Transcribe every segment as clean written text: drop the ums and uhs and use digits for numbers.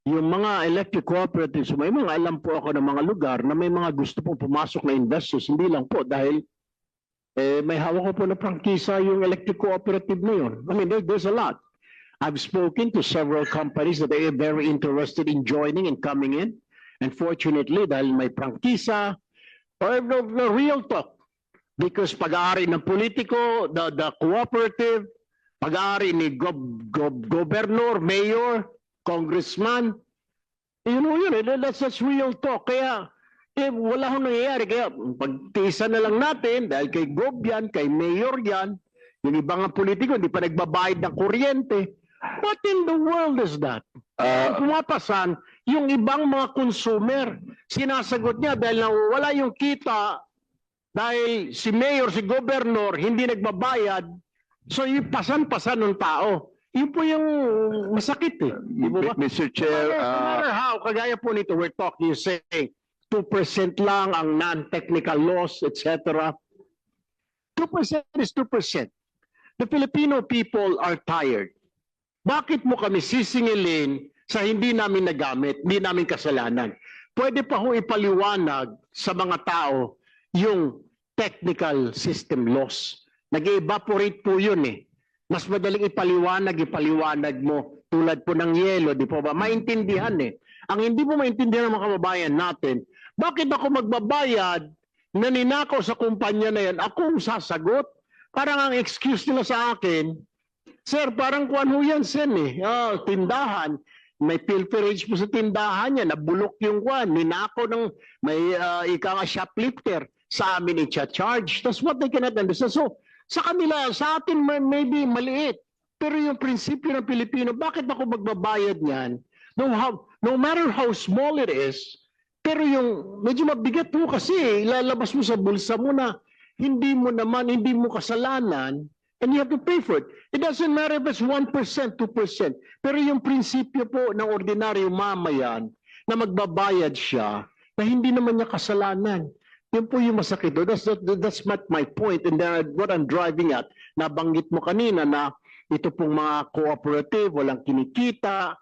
yung mga electric cooperatives, may mga alam po ako ng mga lugar na may mga gusto pong pumasok na investors, hindi lang po dahil may hawak ko po na prangkisa yung electric cooperative na yun. I mean, there's a lot. I've spoken to several companies that they are very interested in joining and coming in. And fortunately, dahil may prangkisa, or the real talk, because pag-aari ng politiko, the cooperative, pag-aari ni gobernador, mayor, congressman, that's real talk. Kaya wala hong nangyayari. Kaya pagtiisan na lang natin, dahil kay Gob yan, kay mayor yan, yung ibang politiko, hindi pa nagbabayad ng kuryente. What in the world is that? Pumapasan, yung ibang mga consumer, sinasagot niya dahil wala yung kita, dahil si mayor, si gobernador, hindi nagbabayad, so yung pasan-pasan ng tao. Yun po yung masakit eh. Mr. Chair, No matter how, kagaya po nito, we're talking, saying, 2% lang ang non-technical loss, etc. 2% is 2%. The Filipino people are tired. Bakit mo kami sisingilin sa hindi namin nagamit, hindi namin kasalanan? Pwede pa ho ipaliwanag sa mga tao yung technical system loss. Nag-evaporate po yun eh. Mas madaling ipaliwanag mo tulad po ng yelo, di po ba? Maintindihan eh. Ang hindi po maintindihan ng mga kababayan natin, bakit ako magbabayad na ninakaw sa kumpanya na yan? Ako ang sasagot. Parang ang excuse nila sa akin, sir, parang kuwan ho yan, sen eh. Tindahan. May pilferage po sa tindahan niya. Nabulok yung kuwan. Ninakaw ng may ika nga shoplifter. Sa amin i-charge. That's what they cannot understand. So, sa kanila, sa atin maybe maliit. Pero yung prinsipyo ng Pilipino, bakit ako magbabayad niyan? No matter how small it is, pero yung medyo mabigat po kasi, ilalabas mo sa bulsa mo na hindi mo kasalanan, and you have to pay for it. It doesn't matter if it's 1%, 2%. Pero yung prinsipyo po ng ordinaryong mamayan na magbabayad siya na hindi naman niya kasalanan. Yun po yung masakit. That's my point. And what I'm driving at, nabanggit mo kanina na ito pong mga cooperative, walang kinikita,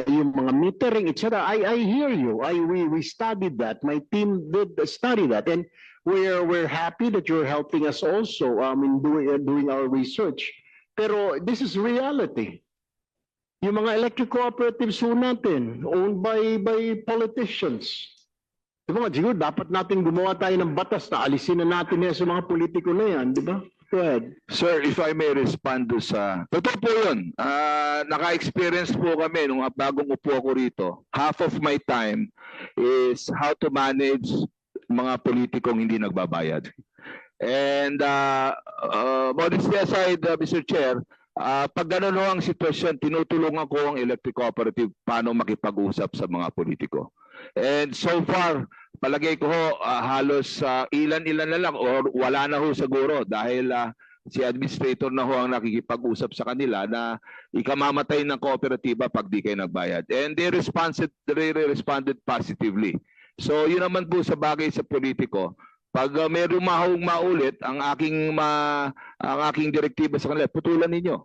yung mga metering, etc. I hear you. We studied that. My team did study that. And we're happy that you're helping us also in doing our research. Pero this is reality. Yung mga electric cooperatives po natin, owned by politicians. Diba nga, siguro dapat natin gumawa tayo ng batas na alisin na natin yan sa mga politiko na yan, di ba? Go ahead. Sir, if I may respond do sa... Totoo po yun. Naka-experience po kami nung bagong upo ako rito. Half of my time is how to manage mga politikong hindi nagbabayad. And modesty aside, Mr. Chair, pag gano'n ang sitwasyon, tinutulungan ko ang electric cooperative paano makipag-usap sa mga politiko. And so far, palagay ko halos ilan-ilan na lang or wala na ho siguro dahil si administrator na ho ang nakikipag-usap sa kanila na ikamamatay ng kooperatiba pag di kayo nagbayad. And they responded positively. So yun naman po sa bagay sa politiko, pag may rumahong maulit ang aking direktiba sa kanila, putulan ninyo.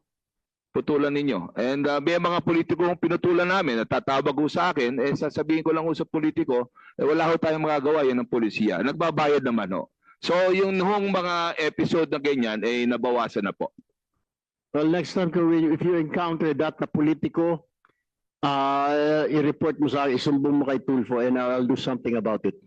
And may mga politikong pinutulan namin, natatawag ko sa akin, sasabihin ko lang sa politiko, wala ho tayong magagawa, yan ng polisiya. Nagbabayad naman ho. So yung mga episode na ganyan, nabawasan na po. Well, next time, if you encounter that na politiko, i-report mo sa akin, isumbong mo kay Tulfo and I'll do something about it.